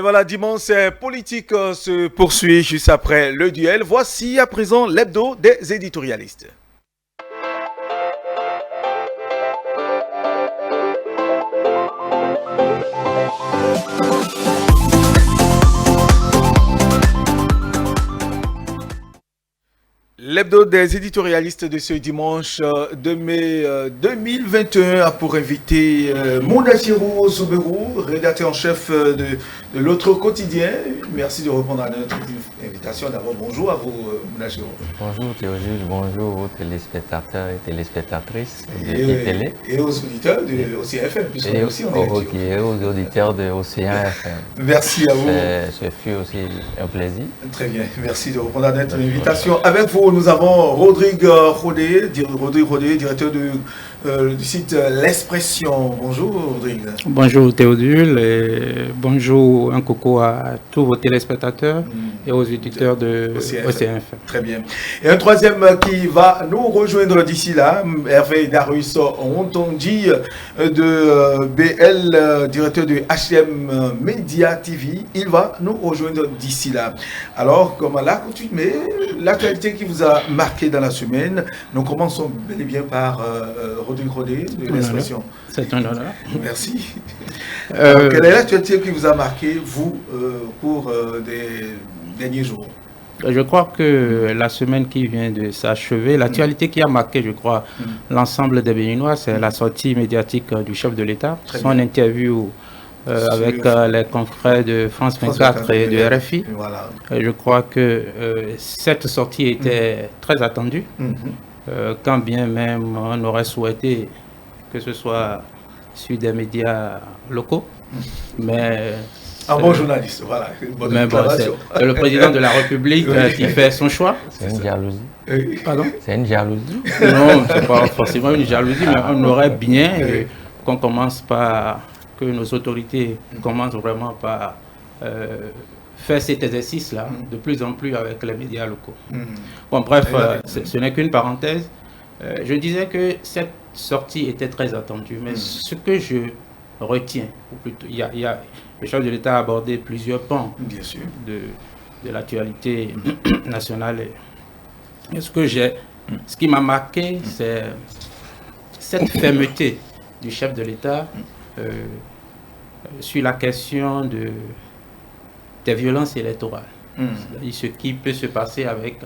voilà, dimanche politique se poursuit juste après le duel. Voici à présent l'hebdo des éditorialistes. L'hebdo des éditorialistes de ce dimanche 2 mai 2021 a pour invité Mounachiro Zouberou, rédacteur en chef de l'autre quotidien. Merci de répondre à notre invitation. D'abord, bonjour à vous, Mounachiro. Bonjour Théodule, bonjour aux téléspectateurs et téléspectatrices de télé. Et aux auditeurs de OCFM, puisqu'on est aussi en direct. Et aux auditeurs de Océan FM. Merci à vous. Ce fut aussi un plaisir. Très bien, merci de répondre à notre invitation. Avec vous, nous avons Rodrigue Rodé, directeur du site L'Expression. Bonjour Rodrigue. Bonjour Théodule et bonjour, un coucou à tous vos téléspectateurs et aux auditeurs de OCF. Très bien. Et un troisième qui va nous rejoindre d'ici là, Hervé Darus Ontondi de BL, directeur de HM Media TV. Il va nous rejoindre d'ici là. Alors, comme à l'accoutumée, l'actualité qui vous a marqué dans la semaine, nous commençons bel et bien par Rodrigue Rodé de L'Expression. C'est un honneur. Merci. Quelle est l'actualité qui vous a marqué, vous, pour des derniers jours? Je crois que la semaine qui vient de s'achever, l'actualité qui a marqué, je crois, l'ensemble des Béninois, c'est la sortie médiatique du chef de l'État, son interview avec les confrères de France 24 et de RFI. Voilà. Je crois que cette sortie était très attendue, quand bien même on aurait souhaité que ce soit sur des médias locaux, mais... Un bon journaliste, voilà. Mais bon, c'est le président de la République qui fait son choix. C'est une jalousie. Pardon? C'est une jalousie. Non, c'est pas forcément une jalousie, mais on aurait bien qu'on commence par, que nos autorités commencent vraiment par faire cet exercice-là, de plus en plus avec les médias locaux. Bon, bref, ce n'est qu'une parenthèse. Je disais que cette sortie était très attendue, mais ce que je retiens, ou plutôt, le chef de l'État a abordé plusieurs pans de l'actualité nationale. Et ce qui m'a marqué, c'est cette fermeté du chef de l'État sur la question des violences électorales. Ce qui peut se passer avec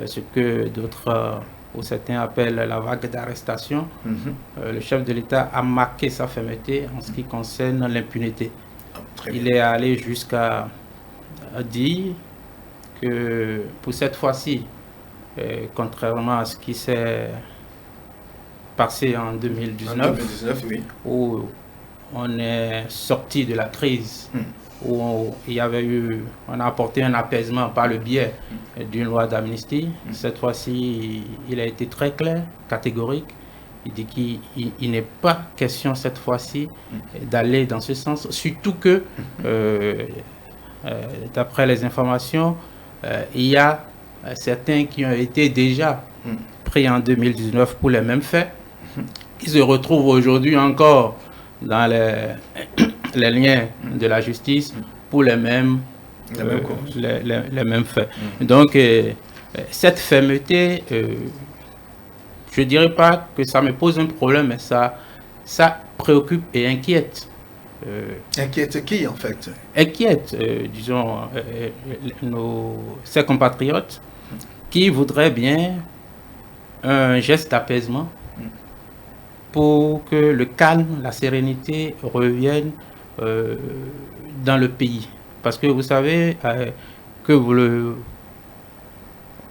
ce que d'autres ou certains appellent la vague d'arrestation. Le chef de l'État a marqué sa fermeté en ce qui concerne l'impunité. Il est allé jusqu'à dire que pour cette fois-ci, contrairement à ce qui s'est passé en 2019, où on est sorti de la crise, où on a apporté un apaisement par le biais d'une loi d'amnistie. Cette fois-ci, il a été très clair, catégorique. Il dit qu'il n'est pas question cette fois-ci d'aller dans ce sens, surtout que, d'après les informations, il y a certains qui ont été déjà pris en 2019 pour les mêmes faits, qui se retrouvent aujourd'hui encore dans les liens de la justice pour les mêmes faits. Donc, cette fermeté... je ne dirais pas que ça me pose un problème, mais ça préoccupe et inquiète. Inquiète qui, en fait? Inquiète, disons, ses compatriotes qui voudraient bien un geste d'apaisement pour que le calme, la sérénité reviennent dans le pays. Parce que vous savez que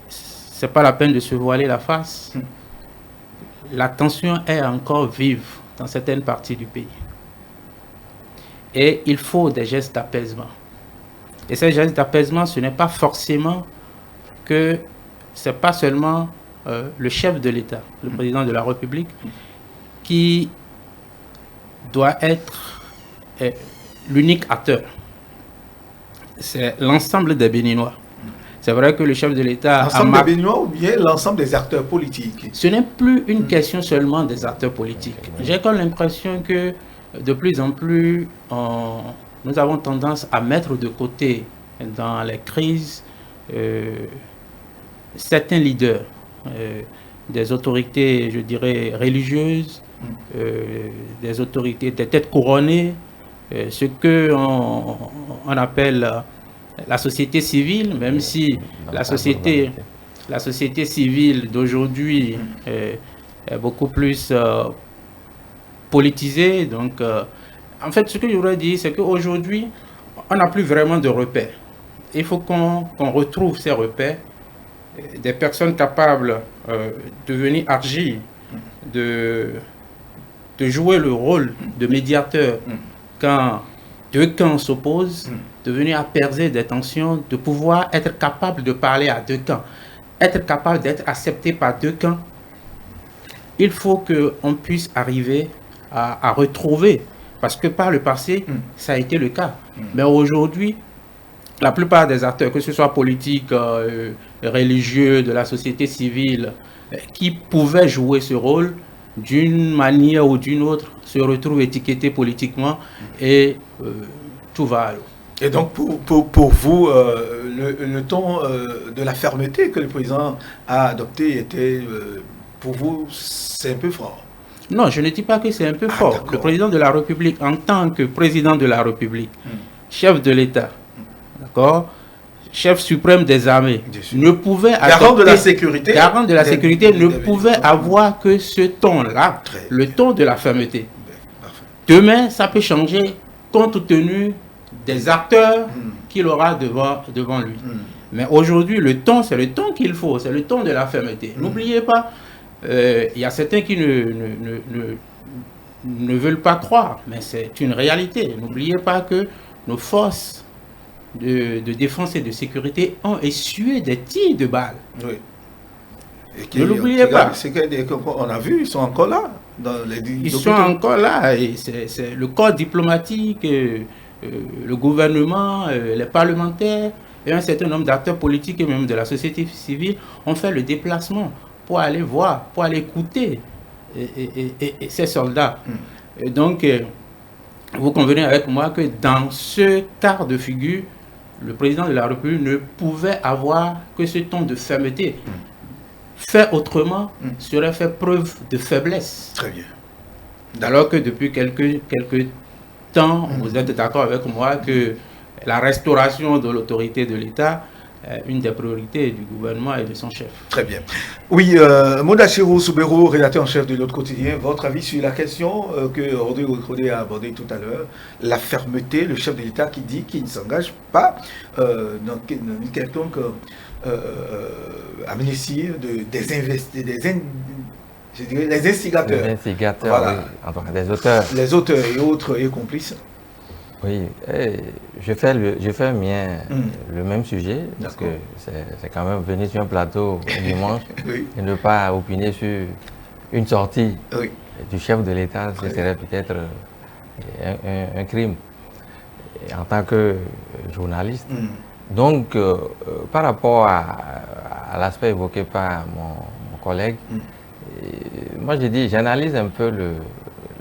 c'est pas la peine de se voiler la face. La tension est encore vive dans certaines parties du pays. Et il faut des gestes d'apaisement. Et ces gestes d'apaisement, ce n'est pas forcément que c'est pas seulement le chef de l'État, le président de la République, qui doit être l'unique acteur. C'est l'ensemble des Béninois. C'est vrai que le chef de l'État... L'ensemble des Béninois ou bien l'ensemble des acteurs politiques? Ce n'est plus une question seulement des acteurs politiques. J'ai comme l'impression que de plus en plus, nous avons tendance à mettre de côté dans les crises certains leaders, des autorités, je dirais, religieuses, des autorités, des têtes couronnées, ce qu'on appelle la société civile, même si la société civile d'aujourd'hui est beaucoup plus politisée. Donc, en fait, ce que je voudrais dire, c'est qu'aujourd'hui, on n'a plus vraiment de repères. Il faut qu'on retrouve ces repères, des personnes capables de venir agir, de jouer le rôle de médiateur quand deux camps s'opposent, de venir apaiser des tensions, de pouvoir être capable de parler à deux camps, être capable d'être accepté par deux camps. Il faut qu'on puisse arriver à retrouver, parce que par le passé, ça a été le cas. Mais aujourd'hui, la plupart des acteurs, que ce soit politiques, religieux, de la société civile, qui pouvaient jouer ce rôle, d'une manière ou d'une autre, se retrouvent étiquetés politiquement et tout va à l'eau. Et donc, pour vous, le ton de la fermeté que le président a adopté était, pour vous, c'est un peu fort? Non, je ne dis pas que c'est un peu fort. Le président de la République, en tant que président de la République, chef de l'État, d'accord, chef suprême des armées, ne pouvait garant de la sécurité, ne pouvait avoir que ce ton-là, le ton de la fermeté. Demain, ça peut changer compte tenu des acteurs qu'il aura devant lui. Mais aujourd'hui, le ton, c'est le ton qu'il faut, c'est le ton de la fermeté. N'oubliez pas, il y a certains qui ne veulent pas croire, mais c'est une réalité. N'oubliez pas que nos forces de défense et de sécurité ont essuyé des tirs de balles. Oui. Ne l'oubliez pas. On a vu, ils sont encore là. Ils sont encore là. Et c'est le corps diplomatique, le gouvernement, les parlementaires et un certain nombre d'acteurs politiques et même de la société civile ont fait le déplacement pour aller voir, pour aller écouter ces soldats. Et donc, vous convenez avec moi que dans ce cas de figure, le président de la République ne pouvait avoir que ce ton de fermeté. Fait autrement serait faire preuve de faiblesse. Très bien. Alors que depuis quelques temps, vous êtes d'accord avec moi que la restauration de l'autorité de l'État est une des priorités du gouvernement et de son chef. Très bien. Oui, Modachiro Soubero, rédacteur en chef de l'autre quotidien, votre avis sur la question que Rodrigo Crodé a abordée tout à l'heure, la fermeté, le chef de l'État qui dit qu'il ne s'engage pas dans une quelconque amnistie les instigateurs. Les instigateurs, voilà. Oui. Enfin, des auteurs. Les auteurs et autres et complices. Oui, je fais mien le même sujet, parce que c'est quand même venir sur un plateau dimanche et ne pas opiner sur une sortie du chef de l'État, ce serait peut-être un crime en tant que journaliste. Donc, par rapport à l'aspect évoqué par mon collègue, moi j'analyse un peu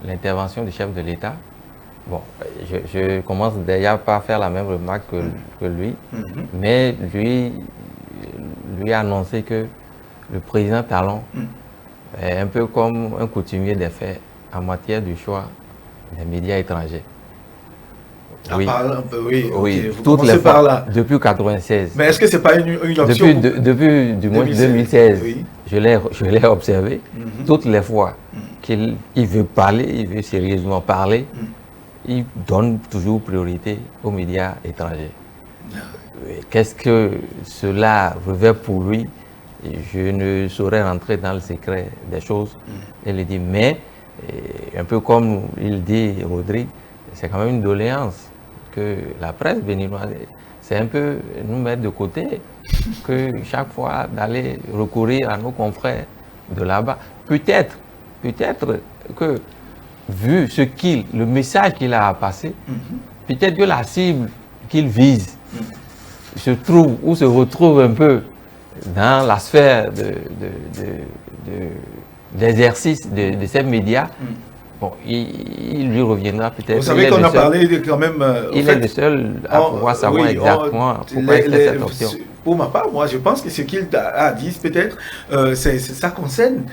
l'intervention du chef de l'État. Bon, je commence déjà par faire la même remarque que lui, mais lui a annoncé que le président Talon est un peu comme un coutumier des faits en matière du choix des médias étrangers. Oui, oui, vous toutes les par fois, là. depuis 1996. Mais est-ce que ce n'est pas une option Depuis du moins 2016, oui. je l'ai observé, toutes les fois qu'il veut parler, il veut sérieusement parler, il donne toujours priorité aux médias étrangers. Qu'est-ce que cela revêt pour lui? Je ne saurais rentrer dans le secret des choses et le dire, mais un peu comme il dit Rodrigue, c'est quand même une doléance que la presse béninoise, c'est un peu nous mettre de côté, que chaque fois d'aller recourir à nos confrères de là-bas. Peut-être que, vu le message qu'il a passé, peut-être que la cible qu'il vise se retrouve un peu dans la sphère d'exercice de ces médias. bon, il lui reviendra peut-être. Vous savez qu'on a parlé de quand même... il est le seul à pouvoir savoir exactement pourquoi il fait cette option. Pour ma part, moi, je pense que ce qu'il a dit, peut-être, ça concerne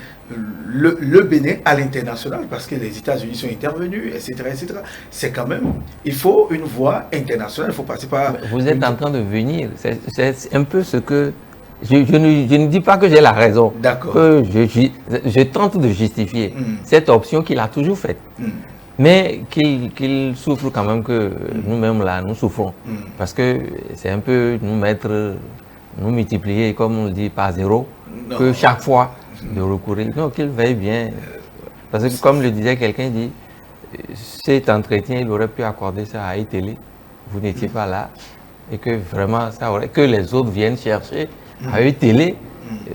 le Bénin à l'international, parce que les États-Unis sont intervenus, etc., etc. C'est quand même, il faut une voie internationale, il faut passer par... Vous êtes en train de venir, c'est un peu ce que... Je ne dis pas que j'ai la raison, que je tente de justifier cette option qu'il a toujours faite, mais qu'il souffre quand même que nous-mêmes là, nous souffrons, parce que c'est un peu nous multiplier, comme on le dit, par zéro, que chaque fois de recourir. Donc qu'il veille bien, parce que comme le disait quelqu'un, dit, cet entretien, il aurait pu accorder ça à iTélé, vous n'étiez pas là, et que vraiment, ça aurait, que les autres viennent chercher à iTélé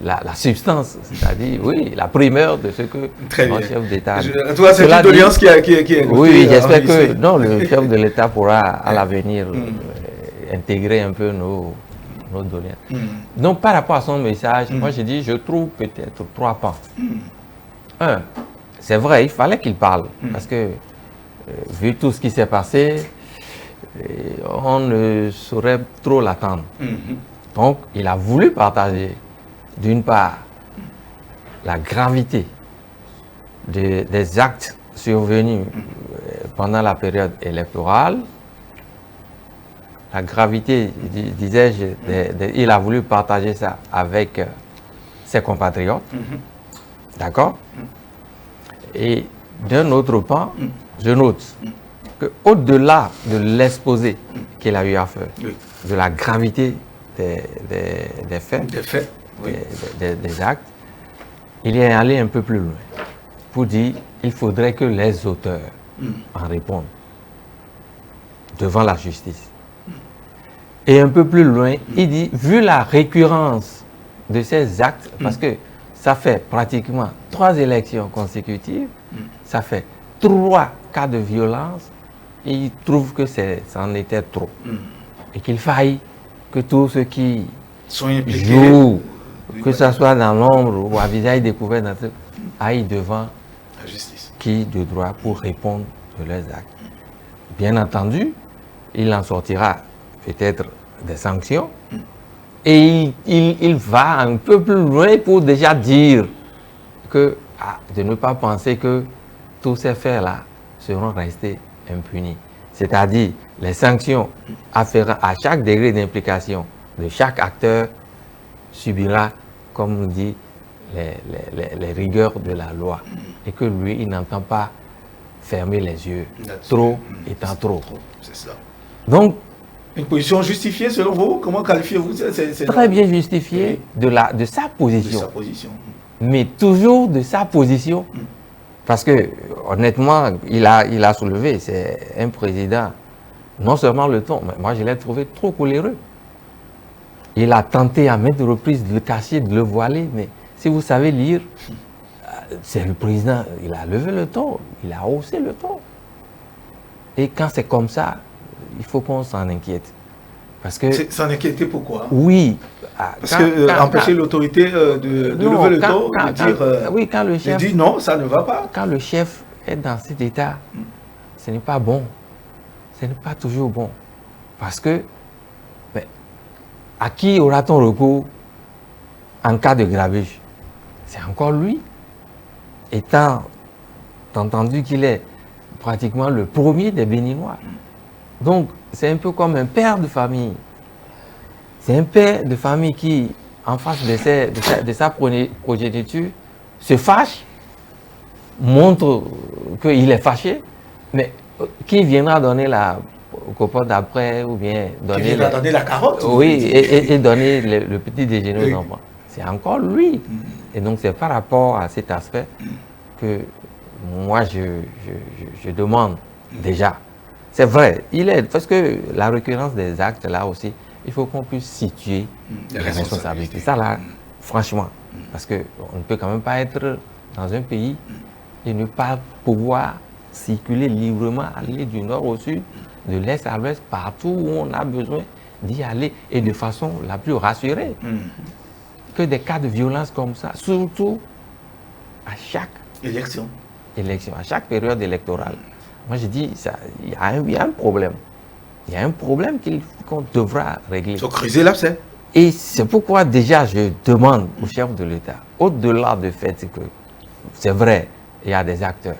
la substance, c'est-à-dire, oui, la primeur de ce que le chef d'État... Toi, c'est une audience qui est... Oui, j'espère que non, le chef de l'État pourra, à l'avenir, intégrer un peu nos doléances. Donc, par rapport à son message, moi, j'ai dit, je trouve peut-être 3 pans. Un, c'est vrai, il fallait qu'il parle, parce que, vu tout ce qui s'est passé, on ne saurait trop l'attendre. Donc, il a voulu partager, d'une part, la gravité des actes survenus pendant la période électorale. La gravité, disais-je, il a voulu partager ça avec ses compatriotes. D'accord? Et d'un autre pan, je note qu'au-delà de l'exposé qu'il a eu à faire, de la gravité des faits, des actes, il est allé un peu plus loin pour dire qu'il faudrait que les auteurs en répondent devant la justice. Et un peu plus loin, il dit, vu la récurrence de ces actes, parce que ça fait pratiquement 3 élections consécutives, ça fait 3 cas de violence, et il trouve que ça en était trop. Et qu'il faille que tous ceux qui jouent, que ce soit dans l'ombre ou à visage découvert, aillent devant la justice, qui de droit pour répondre de leurs actes. Bien entendu, il en sortira peut-être des sanctions, et il va un peu plus loin pour déjà dire que de ne pas penser que tous ces faits-là seront restés impunis. C'est-à-dire les sanctions afférentes à chaque degré d'implication de chaque acteur subira, comme on dit, les rigueurs de la loi. Et que lui, il n'entend pas fermer les yeux. Trop étant trop. C'est ça. Donc, une position justifiée selon vous? Comment qualifiez-vous? Très bien justifiée de sa position. De sa position. Mais toujours de sa position. Parce que, honnêtement, il a soulevé, c'est un président, non seulement le ton, mais moi je l'ai trouvé trop coléreux. Il a tenté à maintes reprises de le cacher, de le voiler, mais si vous savez lire, c'est le président, il a levé le ton, il a haussé le ton. Et quand c'est comme ça, il faut qu'on s'en inquiète. Parce que... S'en inquiéter pourquoi? Oui. Parce que empêcher l'autorité de lever le ton, de dire... oui, quand le chef... de dire non, ça ne va pas. Quand le chef est dans cet état, ce n'est pas bon. Ce n'est pas toujours bon. Parce que, à qui aura-t-on recours en cas de grabuge? C'est encore lui. Étant entendu qu'il est pratiquement le premier des Béninois. Donc, c'est un peu comme un père de famille. C'est un père de famille qui, en face de sa progéniture, se fâche, montre qu'il est fâché, mais qui viendra donner la copote après ou bien donner, donner la carotte? Oui, et donner le petit déjeuner aux enfants. C'est encore lui. Et donc, c'est par rapport à cet aspect que moi, je demande déjà. C'est vrai, parce que la récurrence des actes, là aussi, il faut qu'on puisse situer les responsabilités. Ça, là, franchement, parce qu'on ne peut quand même pas être dans un pays et ne pas pouvoir circuler librement, aller du nord au sud, de l'est à l'ouest, partout où on a besoin d'y aller et de façon la plus rassurée. Que des cas de violence comme ça, surtout à chaque élection. élection, à chaque période électorale, moi je dis, il y a un problème. Il y a un problème qu'on devra régler. Il faut creuser l'abcès. Et c'est pourquoi déjà je demande au chef de l'État, au-delà du fait que c'est vrai, il y a des acteurs,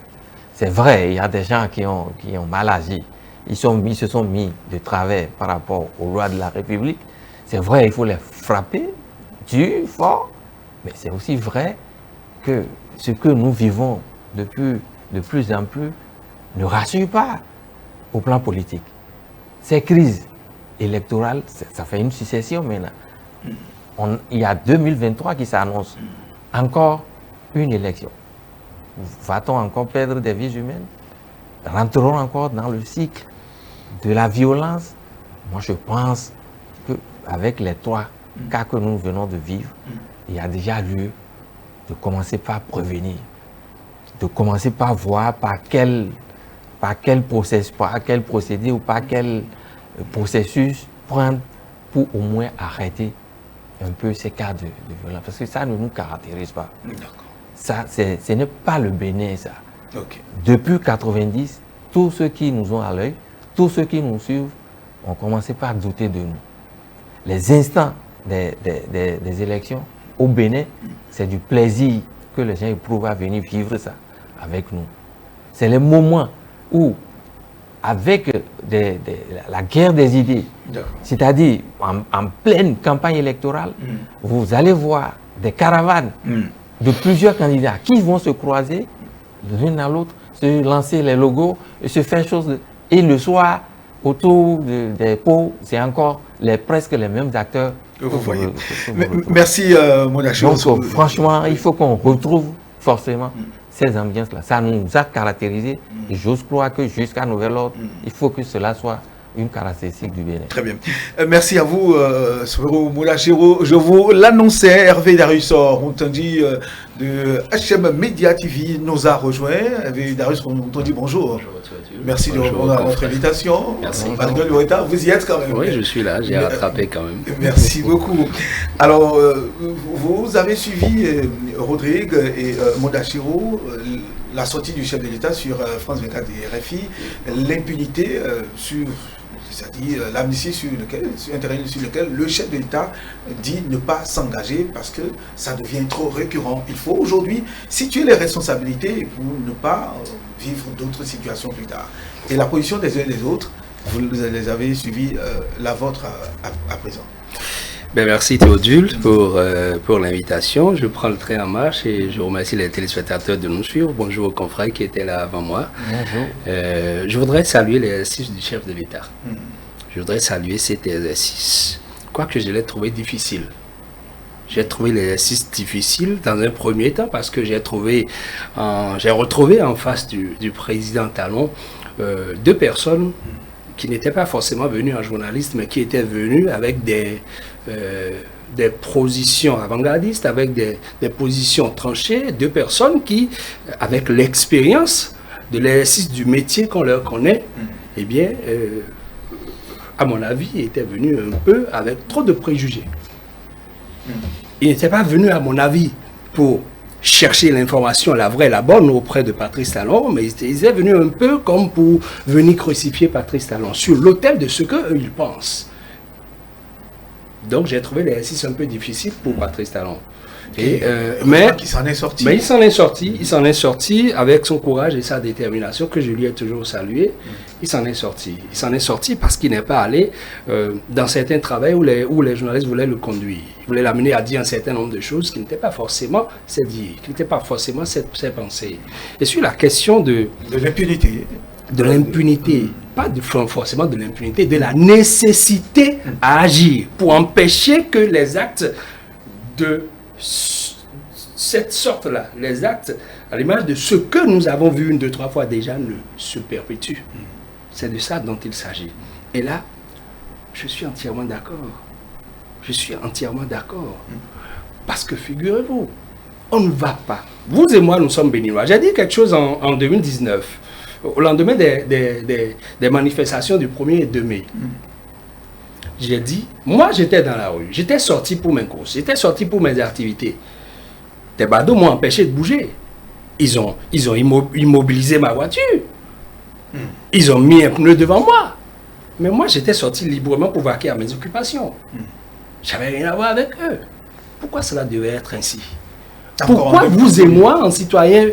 c'est vrai, il y a des gens qui ont mal agi, ils se sont mis de travers par rapport aux lois de la République. C'est vrai, il faut les frapper, dur, fort, mais c'est aussi vrai que ce que nous vivons de plus en plus ne rassure pas au plan politique. Ces crises électorales, ça fait une succession maintenant. Il y a 2023 qui s'annonce. Encore une élection. Va-t-on encore perdre des vies humaines? Rentrerons encore dans le cycle de la violence? Moi, je pense qu'avec les 3 cas que nous venons de vivre, il y a déjà lieu de commencer par prévenir, de commencer par voir par quel procédé ou par quel processus prendre pour au moins arrêter un peu ces cas de violence. Parce que ça ne nous caractérise pas. Ça, ce n'est pas le Bénin, ça. Okay. Depuis 1990, tous ceux qui nous ont à l'œil, tous ceux qui nous suivent, ont commencé par douter de nous. Les instants des élections au Bénin, c'est du plaisir que les gens éprouvent à venir vivre ça avec nous. C'est les moments où, avec la guerre des idées, c'est-à-dire en pleine campagne électorale, vous allez voir des caravanes de plusieurs candidats qui vont se croiser l'une à l'autre, se lancer les logos et se faire chose. Et le soir, autour des pots, c'est encore presque les mêmes acteurs. Vous voyez. Merci, Monacho. Donc, franchement, il faut qu'on retrouve forcément ces ambiances-là. Ça nous a caractérisé. Et j'ose croire que jusqu'à nouvel ordre, il faut que cela soit une caractéristique du Bénin. Très bien. Merci à vous, Sovero Moulachiro. Je vous l'annonçais, Hervé Darius Rontondi de HM Media TV nous a rejoint. Hervé Darius Rontondi, bonjour. Bonjour. Merci de répondre à notre invitation. Merci. Malgré le retard, vous y êtes quand même. Oui, je suis là, j'ai rattrapé quand même. Merci beaucoup. Alors, vous avez suivi Rodrigue et Moulachiro, la sortie du chef de l'État sur France 24 et RFI, l'impunité sur... c'est-à-dire l'amnistie sur un terrain sur lequel le chef de l'État dit ne pas s'engager parce que ça devient trop récurrent. Il faut aujourd'hui situer les responsabilités pour ne pas vivre d'autres situations plus tard. Et la position des uns et des autres, vous les avez suivis, la vôtre à présent. Ben merci Théodule pour l'invitation. Je prends le train en marche et je remercie les téléspectateurs de nous suivre. Bonjour aux confrères qui étaient là avant moi. Bonjour. Je voudrais saluer l'exercice du chef de l'État. Je voudrais saluer cet exercice. Quoique je l'ai trouvé difficile. J'ai trouvé l'exercice difficile dans un premier temps parce que j'ai retrouvé en face du président Talon 2 personnes qui n'étaient pas forcément venus en journaliste, mais qui étaient venus avec des positions avant-gardistes, avec des positions tranchées, 2 personnes qui, avec l'expérience de l'exercice du métier qu'on leur connaît, eh bien, à mon avis, étaient venus un peu avec trop de préjugés. Ils n'étaient pas venus, à mon avis, pour chercher l'information, la vraie, la bonne, auprès de Patrice Talon, mais ils étaient venus un peu comme pour venir crucifier Patrice Talon sur l'autel de ce qu'eux, ils pensent. Donc j'ai trouvé l'exercice un peu difficile pour Patrice Talon. Mais il s'en est sorti avec son courage et sa détermination que je lui ai toujours salué. Il s'en est sorti parce qu'il n'est pas allé dans certains travaux où les journalistes voulaient le conduire. Ils voulaient l'amener à dire un certain nombre de choses qui n'étaient pas forcément ses dires, qui n'étaient pas forcément ses pensées. Et sur la question de l'impunité, pas forcément de l'impunité, de la nécessité à agir pour empêcher que les actes de cette sorte-là, les actes à l'image de ce que nous avons vu 1, 2, 3 fois déjà ne se perpétuent. C'est de ça dont il s'agit. Et là, je suis entièrement d'accord. Parce que figurez-vous, on ne va pas. Vous et moi, nous sommes béninois. J'ai dit quelque chose en 2019, au lendemain des manifestations du 1er et 2 mai. J'ai dit, moi j'étais dans la rue, j'étais sorti pour mes courses, j'étais sorti pour mes activités. Des badauds m'ont empêché de bouger. ils ont immobilisé ma voiture. Ils ont mis un pneu devant moi. Mais moi, j'étais sorti librement pour vaquer à mes occupations. J'avais rien à voir avec eux. Pourquoi cela devait être ainsi? Pourquoi vous et moi, en citoyens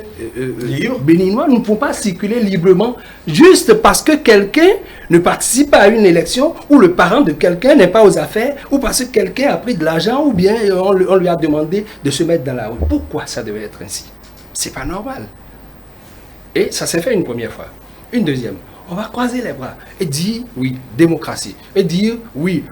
béninois, nous ne pouvons pas circuler librement juste parce que quelqu'un ne participe pas à une élection ou le parent de quelqu'un n'est pas aux affaires ou parce que quelqu'un a pris de l'argent ou bien on lui a demandé de se mettre dans la rue? Pourquoi ça devait être ainsi? C'est pas normal. Et ça s'est fait une première fois. Une deuxième. On va croiser les bras et dire oui, démocratie. Et dire oui,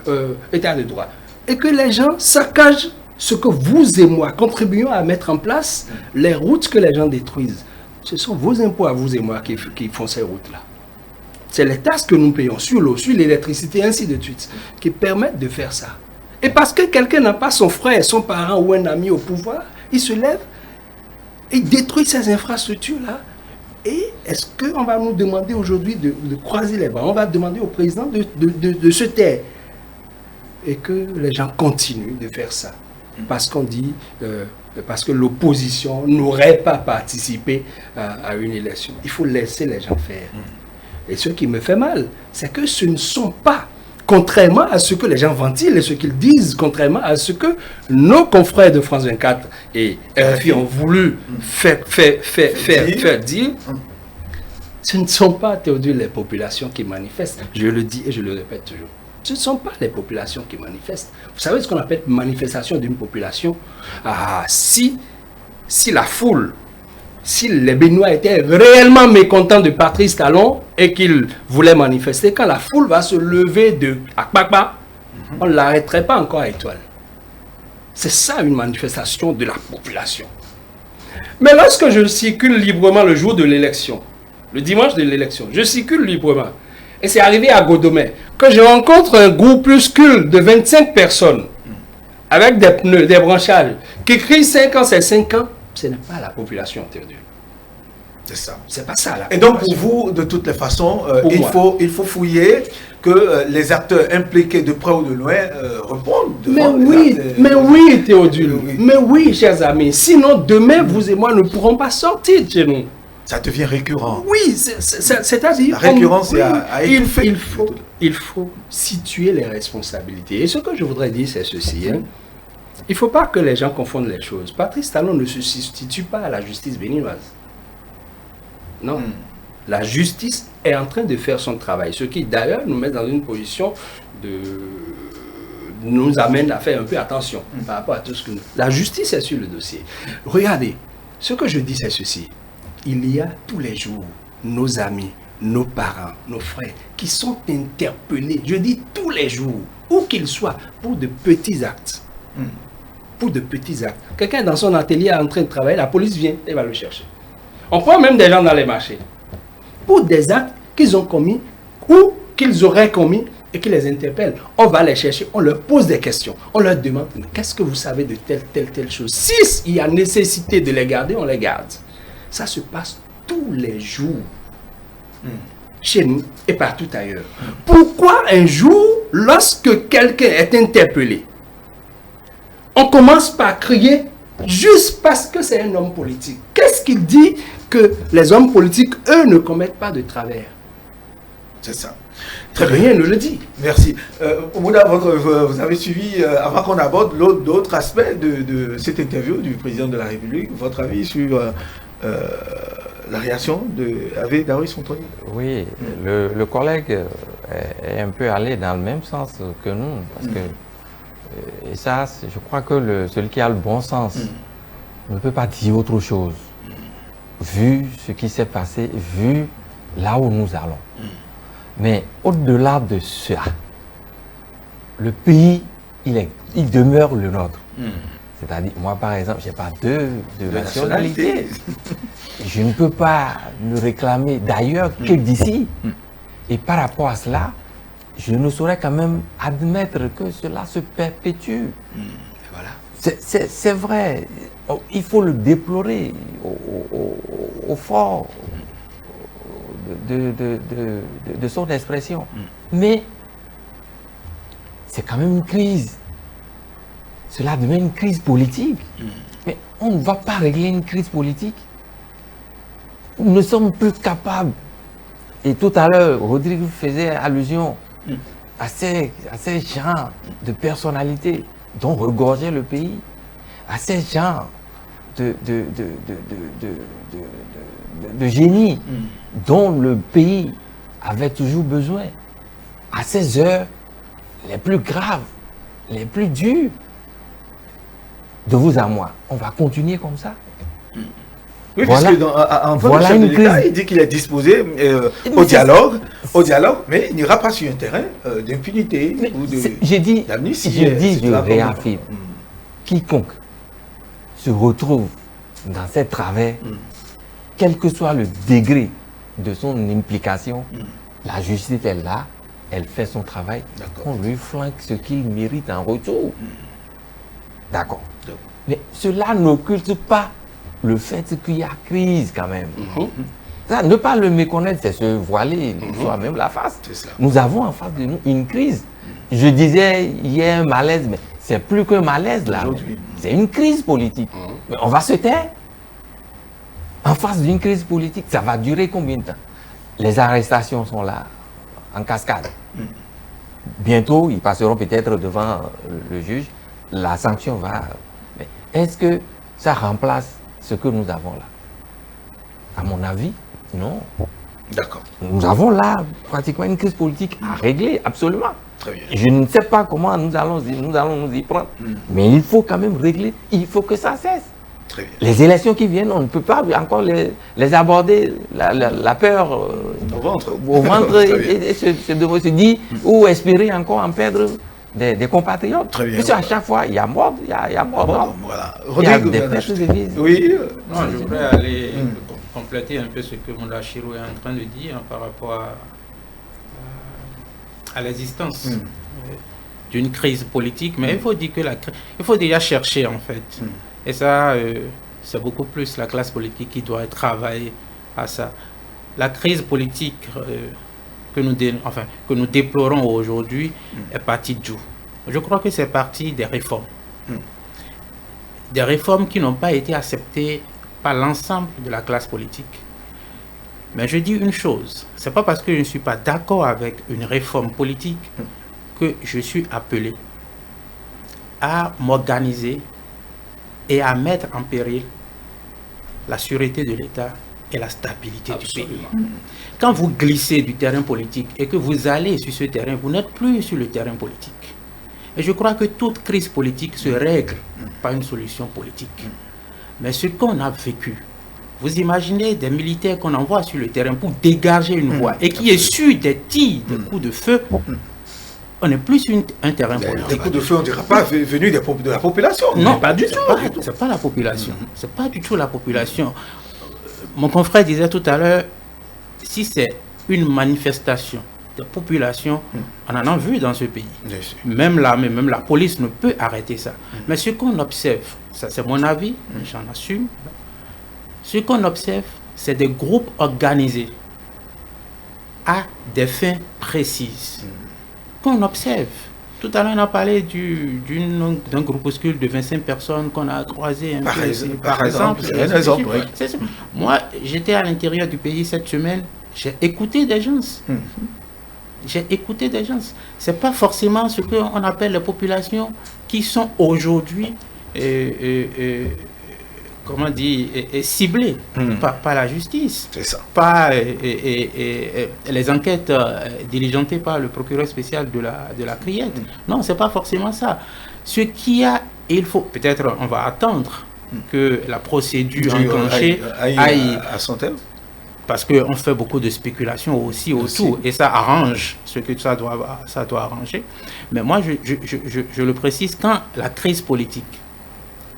état de droit. Et que les gens saccagent ce que vous et moi contribuons à mettre en place, les routes que les gens détruisent. Ce sont vos impôts à vous et moi qui font ces routes-là. C'est les taxes que nous payons sur l'eau, sur l'électricité, ainsi de suite, qui permettent de faire ça. Et parce que quelqu'un n'a pas son frère, son parent ou un ami au pouvoir, il se lève et détruit ces infrastructures-là. Et est-ce qu'on va nous demander aujourd'hui de croiser les bras? On va demander au président de se taire. Et que les gens continuent de faire ça. Parce qu'on dit, parce que l'opposition n'aurait pas participé à une élection. Il faut laisser les gens faire. Et ce qui me fait mal, c'est que ce ne sont pas, contrairement à ce que les gens ventilent et ce qu'ils disent, contrairement à ce que nos confrères de France 24 et RFI ont voulu faire dire, ce ne sont pas, Théodule, les populations qui manifestent. Je le dis et je le répète toujours. Ce ne sont pas les populations qui manifestent. Vous savez ce qu'on appelle manifestation d'une population? Si la foule, si les Béninois étaient réellement mécontents de Patrice Talon et qu'ils voulaient manifester, quand la foule va se lever de Akpakpa, on ne l'arrêterait pas encore à Étoile. C'est ça une manifestation de la population. Mais lorsque je circule librement le jour de l'élection, le dimanche de l'élection, je circule librement. Et c'est arrivé à Godomé que je rencontre un groupuscule de 25 personnes avec des pneus, des branchages, qui crient 5 ans, c'est 5 ans. Ce n'est pas la population, Théodule. C'est ça. C'est pas ça. Et donc, pour vous, de toutes les façons, il faut fouiller que les acteurs impliqués de près ou de loin répondent. Mais oui, Théodule. Oui. Mais oui, chers amis. Sinon, demain, vous et moi ne pourrons pas sortir de chez nous. Ça devient récurrent. Oui, c'est-à-dire... La récurrence est à étouffer. Il faut situer les responsabilités. Et ce que je voudrais dire, c'est ceci. Il ne faut pas que les gens confondent les choses. Patrice Talon ne se substitue pas à la justice béninoise. Non. La justice est en train de faire son travail. Ce qui, d'ailleurs, nous met dans une position nous amène à faire un peu attention par rapport à tout ce que nous... La justice est sur le dossier. Regardez, ce que je dis, c'est ceci. Il y a tous les jours nos amis, nos parents, nos frères qui sont interpellés, je dis tous les jours, où qu'ils soient, pour de petits actes. Pour de petits actes. Quelqu'un est dans son atelier en train de travailler, la police vient et va le chercher. On prend même des gens dans les marchés. Pour des actes qu'ils ont commis ou qu'ils auraient commis et qui les interpellent. On va les chercher, on leur pose des questions. On leur demande, qu'est-ce que vous savez de telle chose? Si il y a nécessité de les garder, on les garde. Ça se passe tous les jours, chez nous et partout ailleurs. Pourquoi un jour, lorsque quelqu'un est interpellé, on commence par crier juste parce que c'est un homme politique? Qu'est-ce qu'il dit que les hommes politiques, eux, ne commettent pas de travers? C'est ça. Très bien, ne le dit. Merci. Ouda, vous avez suivi, avant qu'on aborde l'autre aspect de cette interview du président de la République, votre avis sur la réaction d'Hervé Daruys-Fontaine? Oui, le collègue est un peu allé dans le même sens que nous, parce que, et ça, je crois que celui qui a le bon sens ne peut pas dire autre chose, vu ce qui s'est passé, vu là où nous allons. Mais au-delà de ça, le pays, il demeure le nôtre. C'est-à-dire, moi par exemple, je n'ai pas deux nationalités. Je ne peux pas me réclamer d'ailleurs que d'ici. Et par rapport à cela, je ne saurais quand même admettre que cela se perpétue. Voilà. C'est vrai, il faut le déplorer au fort de son expression. Mais c'est quand même une crise. Cela devient une crise politique. Mais on ne va pas régler une crise politique nous ne sommes plus capables. Et tout à l'heure, Rodrigue faisait allusion à ces gens de personnalité dont regorgeait le pays, à ces gens de génie dont le pays avait toujours besoin, à ces heures les plus graves, les plus dures. De vous à moi, on va continuer comme ça. Oui, voilà, puisque en voilà une crise. Il dit qu'il est disposé au dialogue, mais il n'ira pas sur un terrain d'impunité ou d'amnistie. Je réaffirme, quiconque se retrouve dans ces travers, quel que soit le degré de son implication, la justice est là, elle fait son travail, on lui flanque ce qu'il mérite en retour. D'accord. Mais cela n'occulte pas le fait qu'il y a crise quand même. Ça, ne pas le méconnaître, c'est se voiler soi-même la face. Nous avons en face de nous une crise. Je disais, il y a un malaise, mais c'est plus qu'un malaise là. C'est une crise politique. Mais on va se taire. En face d'une crise politique, ça va durer combien de temps? Les arrestations sont là, en cascade. Bientôt, ils passeront peut-être devant le juge. La sanction va... Mais est-ce que ça remplace ce que nous avons là? À mon avis, non. D'accord. Nous avons là pratiquement une crise politique à régler, absolument. Très bien. Je ne sais pas comment nous allons nous y prendre, mais il faut quand même régler, il faut que ça cesse. Très bien. Les élections qui viennent, on ne peut pas encore les aborder, la peur au ventre et se dire ou espérer encore en perdre des compatriotes. Très bien. Parce qu'à chaque fois, il y a mort, il y a mort. Voilà. Il y a des pertes de vie. Oui. Non, je voudrais aller compléter un peu ce que Moula Chirou est en train de dire par rapport à l'existence d'une crise politique. Mais il faut dire que il faut déjà chercher en fait. Et ça, c'est beaucoup plus la classe politique qui doit travailler à ça. La crise politique que nous déplorons aujourd'hui est partie d'où? Je crois que c'est parti des réformes. Des réformes qui n'ont pas été acceptées par l'ensemble de la classe politique. Mais je dis une chose, c'est pas parce que je ne suis pas d'accord avec une réforme politique que je suis appelé à m'organiser et à mettre en péril la sûreté de l'État et la stabilité du pays. Quand vous glissez du terrain politique et que vous allez sur ce terrain, vous n'êtes plus sur le terrain politique. Et je crois que toute crise politique se règle par une solution politique. Mais ce qu'on a vécu, vous imaginez des militaires qu'on envoie sur le terrain pour dégager une voie et qui essuient des tirs, des coups de feu. On n'est plus sur un terrain politique. Des coups de feu, on ne dira pas venus de la population. Non, pas du tout. C'est pas la population. C'est pas du tout la population. Mon confrère disait tout à l'heure, si c'est une manifestation de population, on en a vu dans ce pays. Même la police ne peut arrêter ça. Mais ce qu'on observe, ça c'est mon avis, j'en assume, ce qu'on observe, c'est des groupes organisés à des fins précises. Qu'on observe. Tout à l'heure, on a parlé d'un groupuscule de 25 personnes qu'on a croisé par exemple. Moi, j'étais à l'intérieur du pays cette semaine, j'ai écouté des gens. J'ai écouté des gens. Ce n'est pas forcément ce qu'on appelle les populations qui sont aujourd'hui comment dire, ciblées par la justice. C'est ça. Par les enquêtes diligentées par le procureur spécial de la Criette. Non, c'est pas forcément ça. Ce qu'il y a, il faut, peut-être on va attendre que la procédure enclenchée aille à son terme. Parce qu'on fait beaucoup de spéculations aussi autour, et ça arrange ce que ça doit arranger. Mais moi, je le précise, quand la crise politique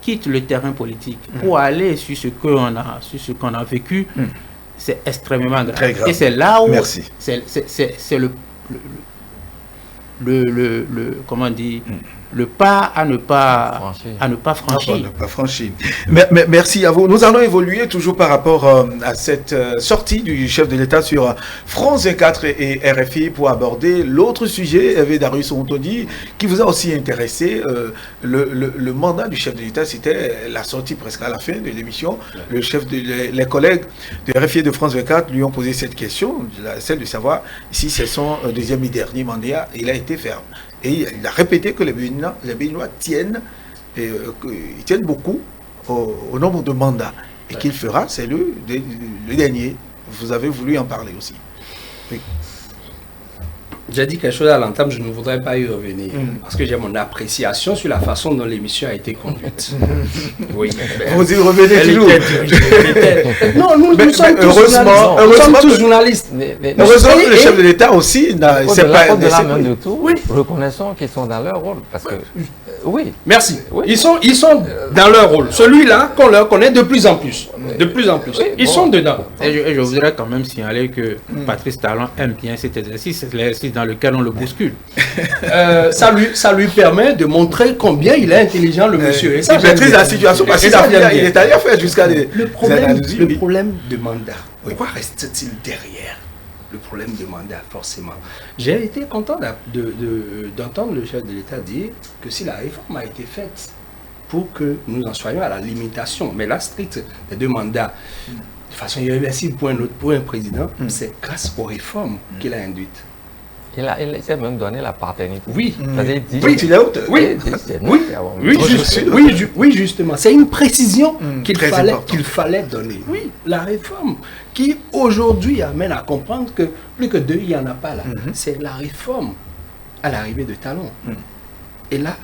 quitte le terrain politique pour aller sur ce qu'on a vécu, c'est extrêmement grave. Très grave. Et c'est là où c'est comment dire, le pas à ne pas franchir. Merci à vous. Nous allons évoluer toujours par rapport à cette sortie du chef de l'État sur France 24 et RFI pour aborder l'autre sujet, Hervé Darius Ontodi, qui vous a aussi intéressé. Le mandat du chef de l'État, c'était la sortie presque à la fin de l'émission. Les collègues de RFI et de France 24 lui ont posé cette question, celle de savoir si c'est son deuxième et dernier mandat. Il a été ferme. Et il a répété que les Béninois tiennent beaucoup au nombre de mandats. Et qu'il fera, c'est le dernier. Vous avez voulu en parler aussi. Oui. J'ai dit quelque chose à l'entame, je ne voudrais pas y revenir. Parce que j'ai mon appréciation sur la façon dont l'émission a été conduite. Oui. Vous y revenez toujours. Non, nous sommes tous journalistes. Heureusement que le chef de l'État aussi c'est pas au-delà de tout. Oui. Reconnaissons qu'ils sont dans leur rôle. Parce que, oui. Merci. Oui. Ils sont dans leur rôle. Celui-là qu'on leur connaît de plus en plus. De plus en plus. Ils sont dedans. Et je voudrais quand même signaler que Patrice Talon aime bien cet exercice. C'est l'exercice dans lequel on le bouscule. Ça lui permet de montrer combien il est intelligent, le monsieur. Et ça, il maîtrise la situation parce qu'il est allé faire jusqu'à le problème de mandat. Pourquoi reste-t-il derrière le problème de mandat, forcément? J'ai été content d'entendre le chef de l'État dire que si la réforme a été faite pour que nous en soyons à la limitation, mais la stricte des 2 mandats, de façon irréversible pour un président, c'est grâce aux réformes qu'il a induites. Il s'est même donné la paternité. Oui. Oui, justement. C'est une précision qu'il fallait donner. Oui, la réforme qui aujourd'hui amène à comprendre que plus que 2, il n'y en a pas là. C'est la réforme à l'arrivée de Talon. Et là,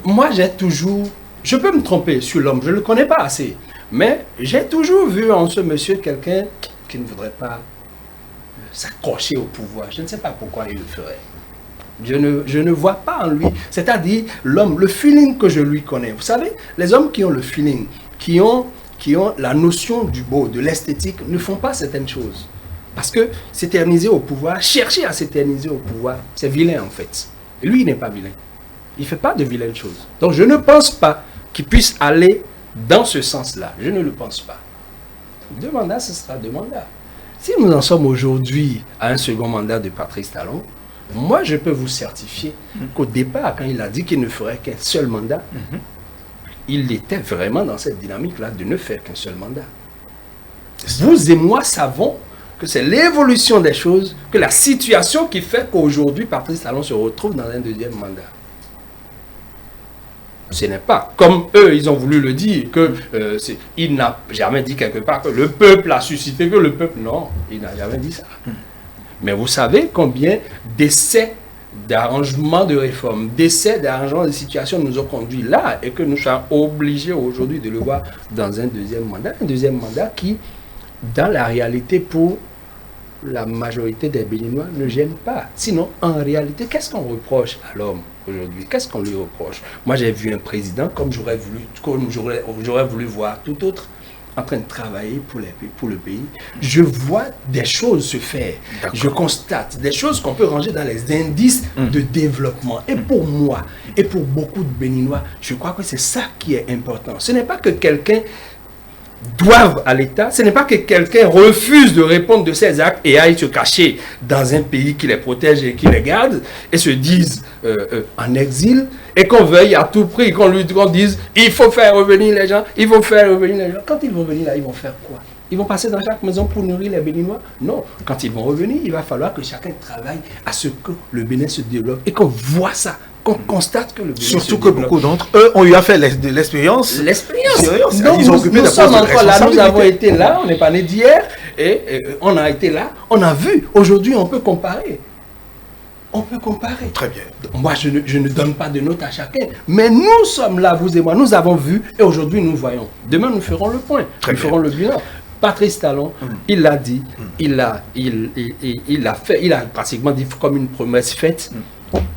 moi j'ai toujours... Je peux me tromper sur l'homme, je ne le connais pas assez. Mais j'ai toujours vu en ce monsieur quelqu'un qui ne voudrait pas s'accrocher au pouvoir. Je ne sais pas pourquoi il le ferait. Je ne vois pas en lui, c'est-à-dire l'homme, le feeling que je lui connais. Vous savez, les hommes qui ont le feeling, qui ont la notion du beau, de l'esthétique, ne font pas certaines choses. Parce que s'éterniser au pouvoir, chercher à s'éterniser au pouvoir, c'est vilain en fait. Et lui, il n'est pas vilain. Il ne fait pas de vilaines choses. Donc je ne pense pas qu'il puisse aller dans ce sens-là. Je ne le pense pas. 2 mandats, ce sera 2 mandats. Si nous en sommes aujourd'hui à un second mandat de Patrice Talon, moi je peux vous certifier qu'au départ, quand il a dit qu'il ne ferait qu'un seul mandat, il était vraiment dans cette dynamique-là de ne faire qu'un seul mandat. Vous et moi savons que c'est l'évolution des choses, que la situation qui fait qu'aujourd'hui Patrice Talon se retrouve dans un 2e mandat. Ce n'est pas comme eux, ils ont voulu le dire, il n'a jamais dit quelque part que le peuple a suscité, que le peuple... Non, il n'a jamais dit ça. Mais vous savez combien d'essais d'arrangement de réforme, d'essais d'arrangement de situation nous ont conduit là et que nous sommes obligés aujourd'hui de le voir dans un 2e mandat. Un 2e mandat qui, dans la réalité, pour la majorité des Béninois, ne gêne pas. Sinon, en réalité, qu'est-ce qu'on reproche à l'homme aujourd'hui? Qu'est-ce qu'on lui reproche? Moi, j'ai vu un président comme j'aurais voulu voir tout autre en train de travailler pour le pays. Je vois des choses se faire. Je constate des choses qu'on peut ranger dans les indices de développement. Et pour moi, et pour beaucoup de Béninois, je crois que c'est ça qui est important. Ce n'est pas que quelqu'un doivent à l'État, ce n'est pas que quelqu'un refuse de répondre de ses actes et aille se cacher dans un pays qui les protège et qui les garde et se dise en exil et qu'on veuille à tout prix, qu'on dise il faut faire revenir les gens, il faut faire revenir les gens. Quand ils vont venir là, ils vont faire quoi? Ils vont passer dans chaque maison pour nourrir les Béninois? Non. Quand ils vont revenir, il va falloir que chacun travaille à ce que le Bénin se développe et qu'on voit ça. Qu'on constate que le Bénin surtout que beaucoup d'entre eux ont eu à faire de l'expérience. Donc nous sommes encore là, nous avons été là, on n'est pas né d'hier, et on a été là, on a vu. Aujourd'hui, on peut comparer. On peut comparer. Très bien. Moi, je ne donne pas de note à chacun, mais nous sommes là, vous et moi, nous avons vu, et aujourd'hui, nous voyons. Demain, nous ferons le point, nous ferons le bilan. Patrice Talon, il l'a dit, il a pratiquement dit comme une promesse faite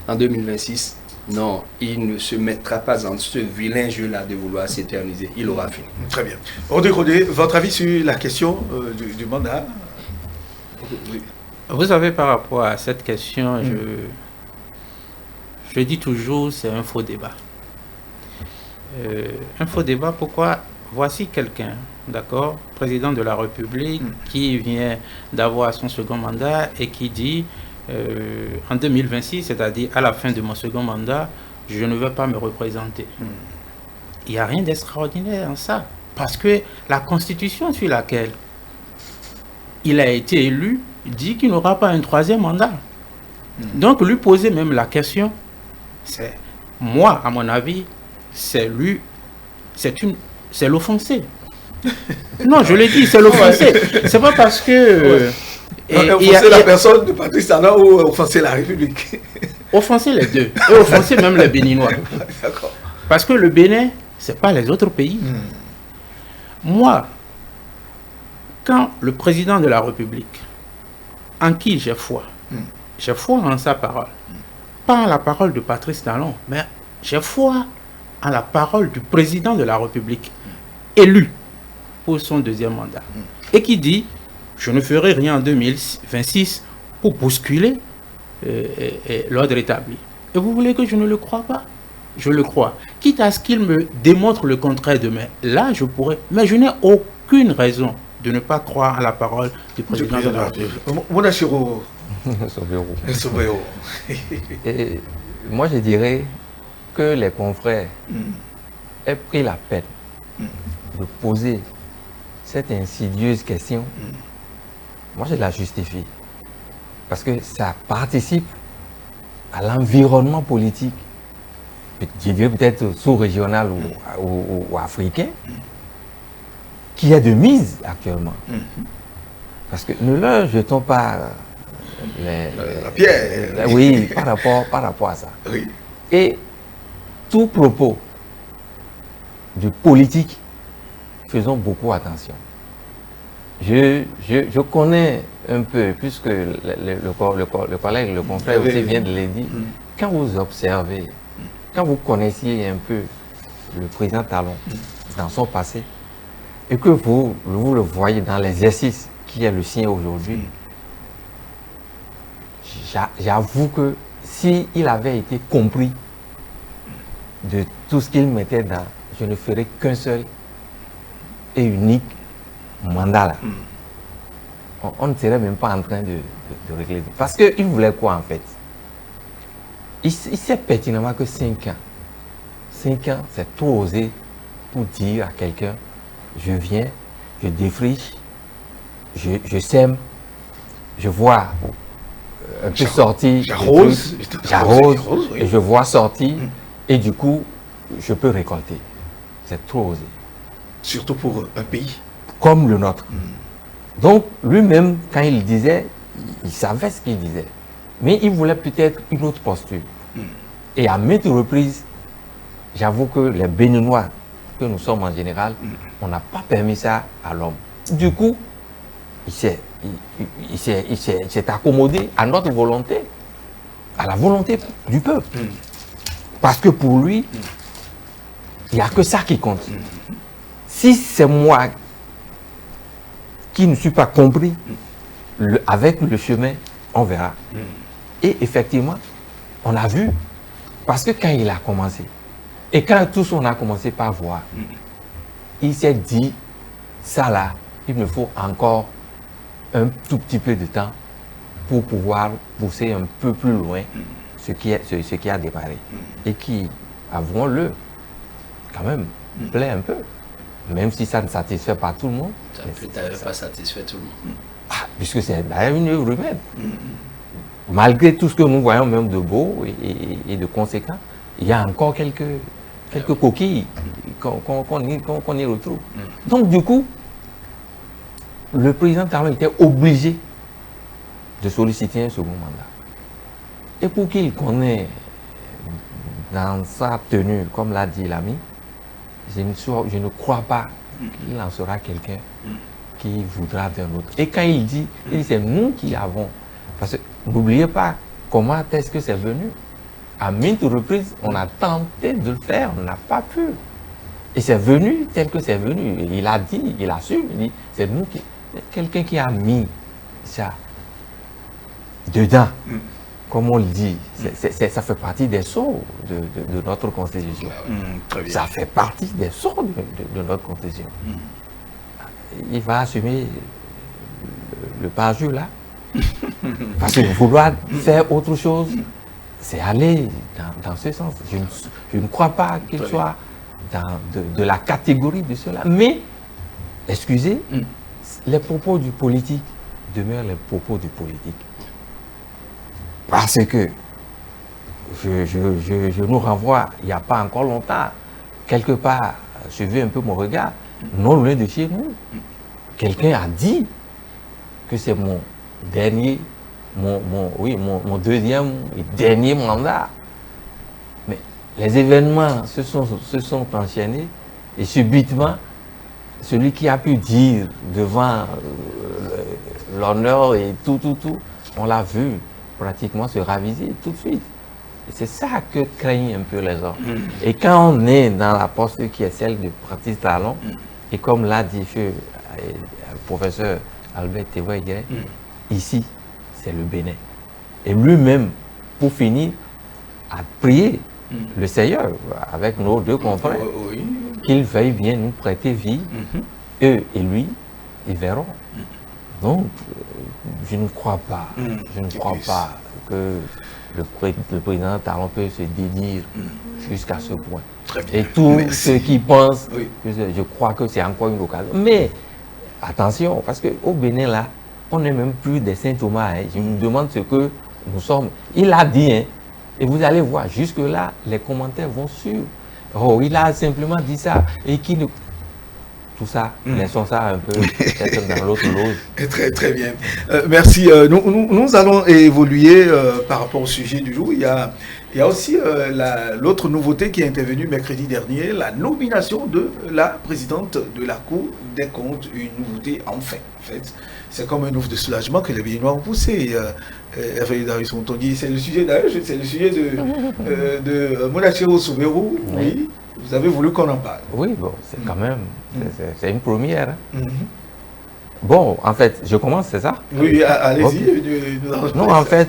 en 2026. Non, il ne se mettra pas dans ce vilain jeu-là de vouloir s'éterniser. Il aura fini. Très bien. Rodé, votre avis sur la question du mandat? Vous savez, par rapport à cette question, je dis toujours, c'est un faux débat. Un faux débat, pourquoi? Voici quelqu'un, d'accord, président de la République, qui vient d'avoir son second mandat et qui dit, en 2026, c'est-à-dire à la fin de mon second mandat, je ne vais pas me représenter. Il n'y a rien d'extraordinaire en ça, parce que la Constitution sur laquelle il a été élu dit qu'il n'aura pas un troisième mandat. Donc lui poser même la question, c'est moi, à mon avis, c'est lui, c'est l'offensé. Non, je l'ai dit, c'est l'offensé. C'est pas parce que... offenser la personne de Patrice Talon ou offenser la République? Offenser les deux. Et offenser même les Béninois. D'accord. Parce que le Bénin, c'est pas les autres pays. Moi, quand le président de la République, en qui j'ai foi en sa parole, pas en la parole de Patrice Talon, mais j'ai foi en la parole du président de la République, élu pour son deuxième mandat, et qui dit, je ne ferai rien en 2026 pour bousculer l'ordre établi. Et vous voulez que je ne le croie pas? Je le crois. Quitte à ce qu'il me démontre le contraire demain, là je pourrais, mais je n'ai aucune raison de ne pas croire à la parole du président de la République. Monachiro. Et moi, je dirais que les confrères aient pris la peine de poser cette insidieuse question. Moi, je la justifie. Parce que ça participe à l'environnement politique, je dirais peut-être sous-régional ou africain, qui est de mise actuellement. Parce que ne leur jetons pas la pierre. Oui, par rapport à ça. Oui. Et tout propos de politique, faisons beaucoup attention. Je connais un peu, puisque le collègue, le confrère aussi vient de le dire, quand vous observez, quand vous connaissiez un peu le président Talon dans son passé, et que vous le voyez dans l'exercice qui est le sien aujourd'hui, j'avoue que s'il avait été compris de tout ce qu'il mettait dans, je ne ferais qu'un seul et unique mandat là. On ne serait même pas en train de régler. Parce qu'il voulait quoi en fait? Il sait pertinemment que 5 ans, 5 ans, c'est trop osé pour dire à quelqu'un, je viens, je défriche, je sème, je vois un peu sortir, j'arrose, et je vois sortir, et du coup, je peux récolter. C'est trop osé. Surtout pour un pays comme le nôtre. Donc, lui-même, quand il disait, il savait ce qu'il disait. Mais il voulait peut-être une autre posture. Et à maintes reprises, j'avoue que les Béninois, que nous sommes en général, on n'a pas permis ça à l'homme. Du coup, il s'est accommodé à notre volonté, à la volonté du peuple. Parce que pour lui, il n'y a que ça qui compte. Si c'est moi qui ne suis pas compris, avec le chemin, on verra. Et effectivement, on a vu, parce que quand il a commencé, et quand tous on a commencé par voir, il s'est dit, ça là, il me faut encore un tout petit peu de temps pour pouvoir pousser un peu plus loin ce qui a démarré. Et qui, avouons-le, quand même, plaît un peu. Même si ça ne satisfait pas tout le monde. Ça ne peut pas satisfaire tout le monde. Puisque c'est une œuvre humaine. Malgré tout ce que nous voyons même de beau et de conséquent, il y a encore quelques coquilles qu'on y retrouve. Donc du coup, le président Talon était obligé de solliciter un second mandat. Et pour qu'il connaisse dans sa tenue, comme l'a dit l'ami, je ne crois pas qu'il en sera quelqu'un qui voudra d'un autre. Et quand il dit c'est nous qui avons. Parce que n'oubliez pas comment est-ce que c'est venu. À maintes reprises, on a tenté de le faire, on n'a pas pu. Et c'est venu tel que c'est venu. Il a dit, il assume, il dit, c'est nous qui. Quelqu'un qui a mis ça dedans. comme on le dit, ça fait partie des sceaux de notre Constitution. Très bien. Ça fait partie des sceaux de notre Constitution. Il va assumer le parjure là. Parce que vouloir faire autre chose, c'est aller dans ce sens. Je ne crois pas qu'il soit de la catégorie de cela. Mais, excusez, les propos du politique demeurent les propos du politique. Parce que je nous renvoie, il n'y a pas encore longtemps, quelque part, suivez un peu mon regard, non loin de chez nous, quelqu'un a dit que c'est mon dernier, mon deuxième et dernier mandat. Mais les événements se sont enchaînés et subitement, celui qui a pu dire devant l'honneur et tout, on l'a vu pratiquement se raviser tout de suite. C'est ça que craignent un peu les hommes. Et quand on est dans la posture qui est celle de Patrice Talon, et comme l'a dit le professeur Albert Thévois, ici, c'est le Bénin. Et lui-même, pour finir, a prié le Seigneur, avec nos deux confrères, qu'il veuille bien nous prêter vie. Eux et lui, ils verront. Donc, je ne crois pas, que le président Talon peut se dédire jusqu'à ce point. Et tous ceux qui pensent, je crois que c'est encore une occasion. Mais, attention, parce qu'au Bénin, là, on n'est même plus des Saint-Thomas. Je me demande ce que nous sommes. Il a dit, et vous allez voir, jusque-là, les commentaires vont sur. Oh, il a simplement dit ça. Et qui ne... Tout ça, laissons ça un peu peut-être dans l'autre loge. Très, très bien. Merci. Nous allons évoluer par rapport au sujet du jour. Il y a aussi l'autre nouveauté qui est intervenue mercredi dernier, la nomination de la présidente de la Cour des comptes. Une nouveauté enfin. En fait, c'est comme un ouf de soulagement que les Béninois ont poussé. On dit, c'est le sujet d'ailleurs, c'est le sujet de Monachiro Souberou. Oui. Vous avez voulu qu'on en parle. Oui, bon, c'est quand même, c'est une première. Bon, en fait, je commence, c'est ça? Oui, allez-y. Non, en fait,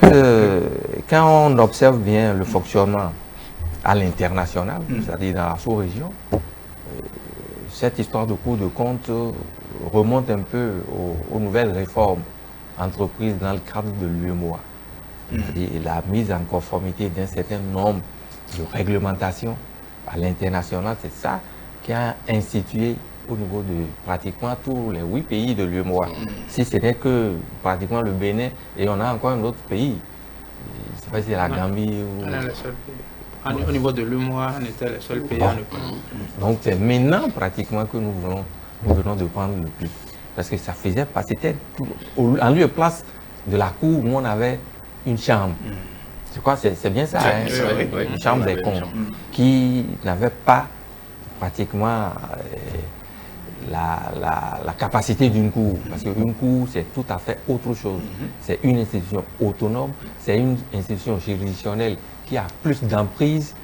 quand on observe bien le fonctionnement à l'international, c'est-à-dire dans la sous-région, cette histoire de Cour de compte remonte un peu aux nouvelles réformes entreprises dans le cadre de l'UEMOA. C'est-à-dire la mise en conformité d'un certain nombre de réglementations à l'international, c'est ça qui a institué au niveau de pratiquement tous les 8 pays de l'UEMOA. Si ce n'est que pratiquement le Bénin, et on a encore un autre pays, je ne sais pas si c'est la Gambie ou... On est le seul pays. Au niveau de l'UEMOA, on était le seul pays. Donc c'est maintenant pratiquement que nous venons de prendre le pli. Parce que ça faisait pas, c'était en lieu et place de la cour où on avait une chambre. Je crois que c'est bien ça, une chambre des comptes, qui n'avait pas pratiquement la capacité d'une cour. Parce qu'une cour, c'est tout à fait autre chose. C'est une institution autonome, c'est une institution juridictionnelle qui a plus d'emprise.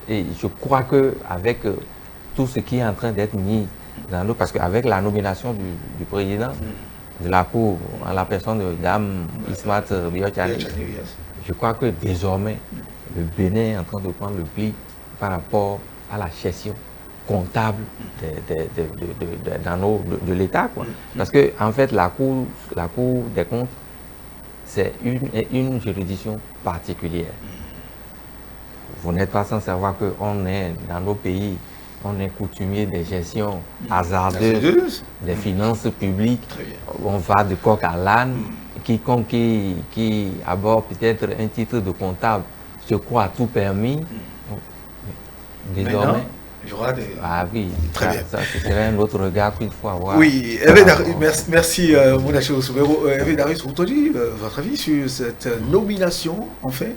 Et je crois qu'avec tout ce qui est en train d'être mis dans l'eau, parce qu'avec la nomination du président de la cour, en la personne de Dame Ismat Biochane, je crois que désormais, le Bénin est en train de prendre le pli par rapport à la gestion comptable de l'État. Parce que, en fait, la Cour des comptes, c'est une juridiction particulière. Vous n'êtes pas sans savoir qu'on est, dans nos pays, on est coutumier des gestions hasardeuses des finances publiques. On va de coq à l'âne. Quiconque qui aborde peut-être un titre de comptable se croit tout permis. Désormais, ah oui, ça ce serait un autre regard qu'il faut avoir. Oui, merci Monachiro Souberou. Hervé Darius, vous dit votre avis sur cette nomination, en fait?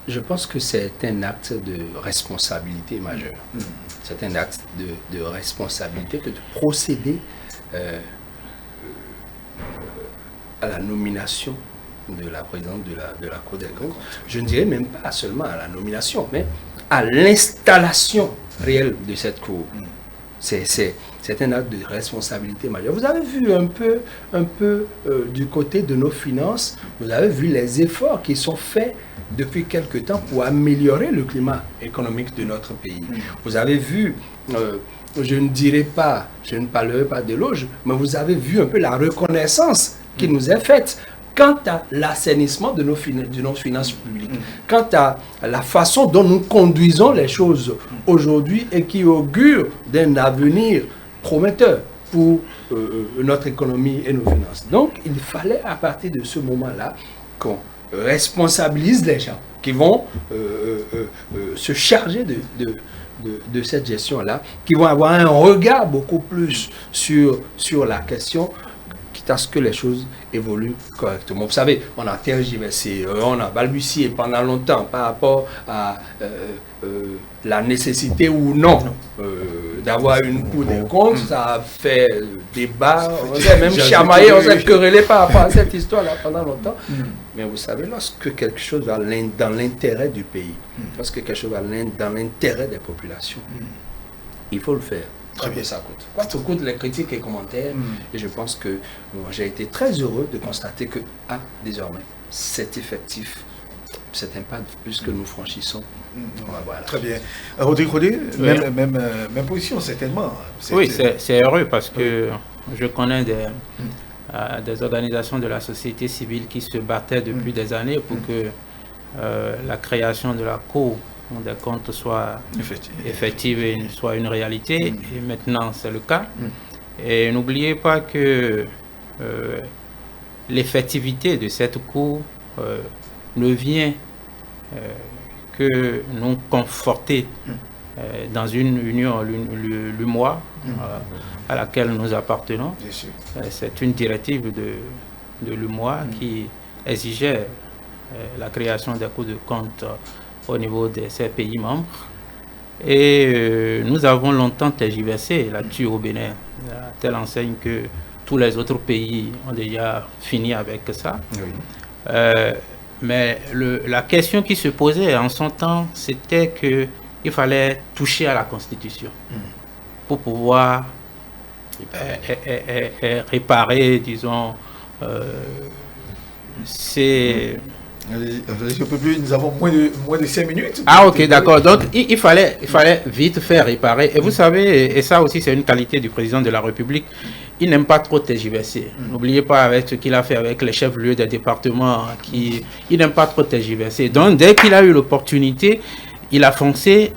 Je pense que c'est un acte de responsabilité majeure. C'est un acte de responsabilité que de procéder à la nomination de la présidente de la Cour des comptes. Je ne dirais même pas seulement à la nomination, mais à l'installation réelle de cette Cour. C'est un acte de responsabilité majeure. Vous avez vu un peu du côté de nos finances, vous avez vu les efforts qui sont faits depuis quelque temps pour améliorer le climat économique de notre pays. Vous avez vu, je ne parlerai pas d'éloge, mais vous avez vu un peu la reconnaissance qui nous est faite quant à l'assainissement de nos finances publiques, quant à la façon dont nous conduisons les choses aujourd'hui et qui augure d'un avenir prometteur pour notre économie et nos finances. Donc, il fallait à partir de ce moment-là qu'on responsabilise les gens qui vont se charger de cette gestion-là, qui vont avoir un regard beaucoup plus sur la question, quitte à ce que les choses évoluent correctement. Vous savez, on a tergiversé, on a balbutié pendant longtemps par rapport à la nécessité ou non d'avoir une Cour des comptes. Ça a fait débat, on s'est même chamaillé, on s'est querellé par rapport à cette histoire-là pendant longtemps. Mais vous savez, lorsque quelque chose va dans l'intérêt du pays, lorsque quelque chose va dans l'intérêt des populations, il faut le faire. Très bien, ça coûte. Quoi que coûte les critiques et commentaires, et je pense que j'ai été très heureux de constater que désormais, c'est effectif, c'est un pas de plus que nous franchissons. Voilà. Très bien. Rodrigue Rodé, même position, certainement. Oui, c'est heureux parce que je connais des organisations de la société civile qui se battaient depuis des années pour que la création de la Cour des comptes soit effective et soit une réalité. Et maintenant, c'est le cas. Et n'oubliez pas que l'effectivité de cette Cour ne vient que nous conforter dans une union, l'UMOA, à laquelle nous appartenons. C'est une directive de l'UMOA qui exigeait la création des cours de compte au niveau de ces pays membres. Et nous avons longtemps tergiversé là-dessus au Bénin, à telle enseigne que tous les autres pays ont déjà fini avec ça. Mais la question qui se posait en son temps, c'était qu'il fallait toucher à la Constitution pour pouvoir réparer, disons, ces... Je peux plus, nous avons moins de 5 minutes. Ah ok, d'accord. Donc il fallait vite faire réparer. Et vous savez, et ça aussi c'est une qualité du président de la République, il n'aime pas trop tergiverser. N'oubliez pas avec ce qu'il a fait avec les chefs-lieux des départements, il n'aime pas trop tergiverser. Donc dès qu'il a eu l'opportunité, il a foncé.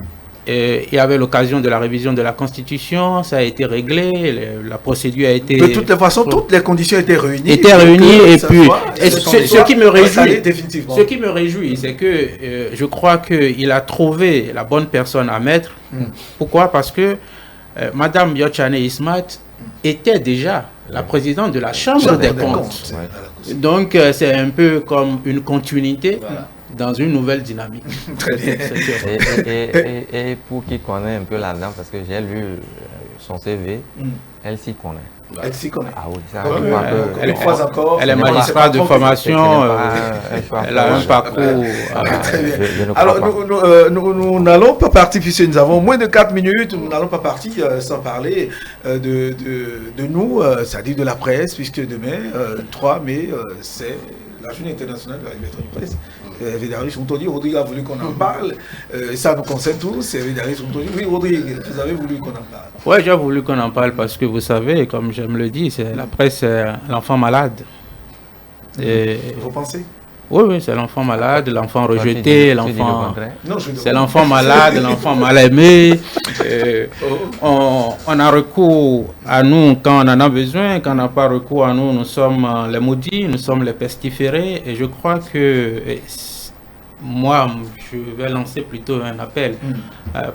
Et avec l'occasion de la révision de la Constitution, ça a été réglé, la procédure a été... De toutes les façons, toutes les conditions étaient réunies. Et puis, ce qui me réjouit, c'est que je crois qu'il a trouvé la bonne personne à mettre. Pourquoi? Parce que Madame Yotchane Ismat était déjà la présidente de la Chambre des comptes. Donc, c'est un peu comme une continuité. Dans une nouvelle dynamique. Très bien. Et pour qui connaît un peu là-dedans, parce que j'ai lu son CV, elle s'y connaît. Elle s'y connaît. Ah oui, ça elle est magistrat de formation, elle a un parcours. Alors, nous n'allons pas partir, puisque nous avons moins de 4 minutes, nous n'allons pas partir sans parler de nous, c'est-à-dire de la presse, puisque demain, 3 mai, c'est la journée internationale de la liberté de presse. Védarius Moutoni, Rodrigue a voulu qu'on en parle. Ça nous concerne tous. Védarius Moutoni, oui, Rodrigue, vous avez voulu qu'on en parle. Oui, j'ai voulu qu'on en parle parce que vous savez, comme j'aime le dire, la presse, c'est l'enfant malade. Et vous pensez? Oui, c'est l'enfant malade, l'enfant rejeté, l'enfant. C'est l'enfant malade, l'enfant mal aimé. On a recours à nous quand on en a besoin. Quand on n'a pas recours à nous, nous sommes les maudits, nous sommes les pestiférés. Et je crois que moi, je vais lancer plutôt un appel,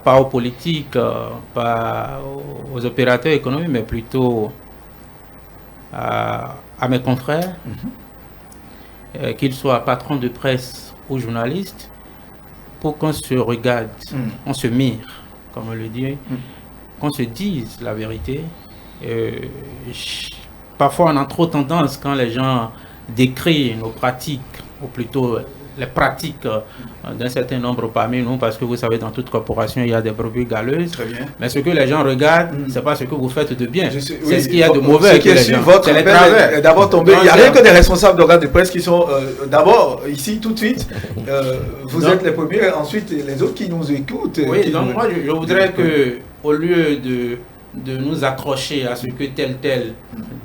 pas aux politiques, pas aux opérateurs économiques, mais plutôt à mes confrères. Qu'ils soient patrons de presse ou journalistes, pour qu'on se regarde, on se mire, comme on le dit, qu'on se dise la vérité. Parfois, on a trop tendance, quand les gens décrivent nos pratiques, ou plutôt les pratiques d'un certain nombre parmi nous, parce que vous savez, dans toute corporation, il y a des brebis galeuses. Très bien. Mais ce que les gens regardent, c'est pas ce que vous faites de bien. C'est ce qu'il y a de mauvais. mauvais. Ce qui est sur votre appel est d'abord tombé. Il n'y a rien que des responsables d'organes de presse qui sont d'abord ici tout de suite. Vous êtes les premiers, ensuite les autres qui nous écoutent. Oui, donc moi je voudrais que, au lieu de nous accrocher à ce que tel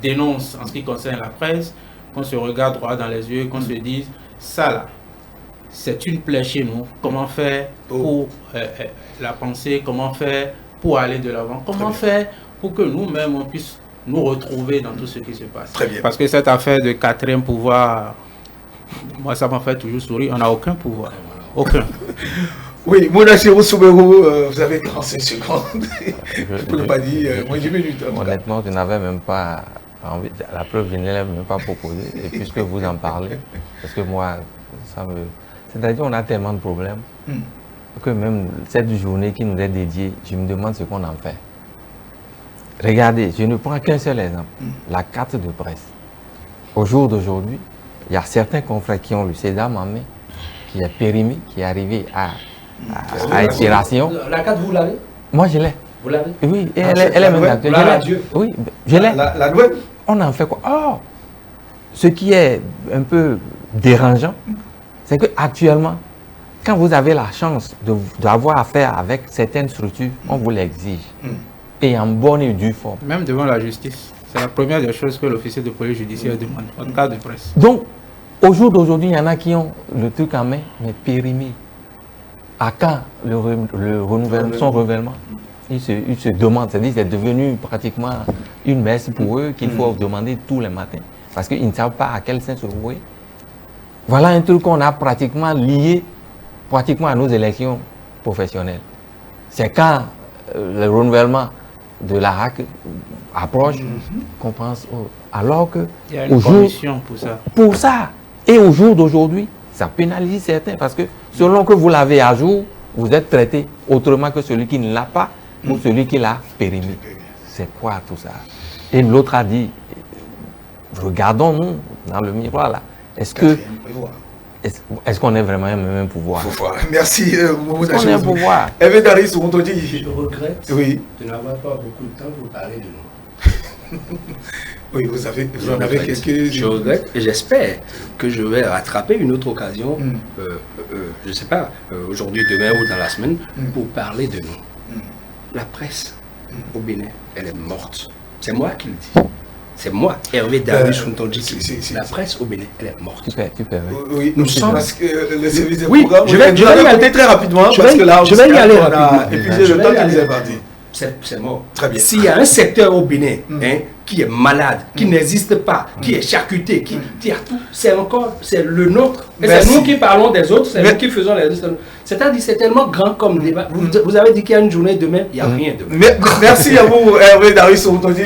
dénonce en ce qui concerne la presse, qu'on se regarde droit dans les yeux, qu'on se dise, ça là, c'est une plaie chez nous. Comment faire pour la penser? Comment faire pour aller de l'avant? Comment faire pour que nous-mêmes, on puisse nous retrouver dans tout ce qui se passe? Très bien. Parce que cette affaire de quatrième pouvoir, moi, ça m'a fait toujours sourire. On n'a aucun pouvoir. Aucun. Oui, Mona Chirou Souberou, vous avez 45 secondes. Je ne peux pas dire, moi j'ai minutes. Honnêtement, je n'avais même pas envie, la preuve, je ne l'ai même pas proposée. Et puisque vous en parlez, parce que moi, ça me... C'est-à-dire qu'on a tellement de problèmes que même cette journée qui nous est dédiée, je me demande ce qu'on en fait. Regardez, je ne prends qu'un seul exemple, la carte de presse. Au jour d'aujourd'hui, il y a certains confrères qui ont le Sésame en main, qui est périmé, qui est arrivé à expiration. La carte, vous l'avez? Moi, je l'ai. Vous l'avez? Oui, et elle est même actuelle. Oui, je l'ai. La nouvelle? On en fait quoi? Oh! Ce qui est un peu dérangeant, c'est qu'actuellement, quand vous avez la chance d'avoir affaire avec certaines structures, on vous l'exige. Et en bonne et due forme. Même devant la justice. C'est la première des choses que l'officier de police judiciaire demande, en cas de presse. Donc, au jour d'aujourd'hui, il y en a qui ont le truc en main, mais périmé. À quand le renouvellement, son renouvellement? Ils se demandent, c'est-à-dire c'est devenu pratiquement une messe pour eux qu'il faut demander tous les matins. Parce qu'ils ne savent pas à quel sens se vouer. Voilà un truc qu'on a pratiquement lié à nos élections professionnelles. C'est quand le renouvellement de la RAC approche qu'on pense, alors que il y a une commission pour ça. Pour ça. Et au jour d'aujourd'hui, ça pénalise certains parce que selon que vous l'avez à jour, vous êtes traité autrement que celui qui ne l'a pas ou celui qui l'a périmé. C'est quoi tout ça? Et l'autre a dit, regardons-nous dans le miroir là. Est-ce qu'on est vraiment un même pouvoir? Merci, Mouna Chirou. Pouvoir. Hervé Daris, on te dit. Je regrette de n'avoir pas beaucoup de temps pour parler de nous. Oui, vous en avez quelques... Je regrette et j'espère que je vais rattraper une autre occasion, je ne sais pas, aujourd'hui, demain ou dans la semaine, pour parler de nous. La presse au Bénin, elle est morte. C'est moi qui le dis. C'est moi, Hervé Daris Ntonji. La presse au Bénin, elle est morte. Super, oui, nous sommes... Parce que le service des programmes... je vais y aller très rapidement, parce que là, je vais y aller rapidement. Et puis, le temps qui nous est parti. C'est mort. Très bien. S'il y a un secteur au Bénin qui est malade, qui n'existe pas, qui est charcuté, qui a tout, c'est le nôtre. Et c'est nous qui parlons des autres, c'est nous qui faisons les autres. C'est-à-dire, c'est tellement grand comme débat. Vous avez dit qu'il y a une journée demain, il n'y a rien demain. Merci à vous, Hervé Daris Ntonji.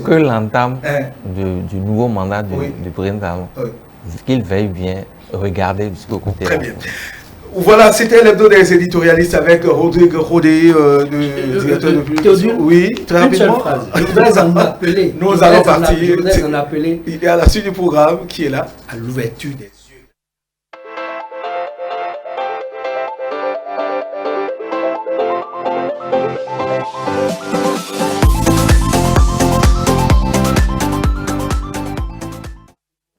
Que l'entame du nouveau mandat du président Talon, qu'il veuille bien regarder jusqu'au côté. Très bien. Voilà, c'était l'hebdo des éditorialistes avec Rodrigue Rodé, le directeur de publication. Oui, très rapidement. Je voudrais en appeler. Nous allons partir. Je voudrais en appeler. Il est à la suite du programme qui est là. À l'ouverture des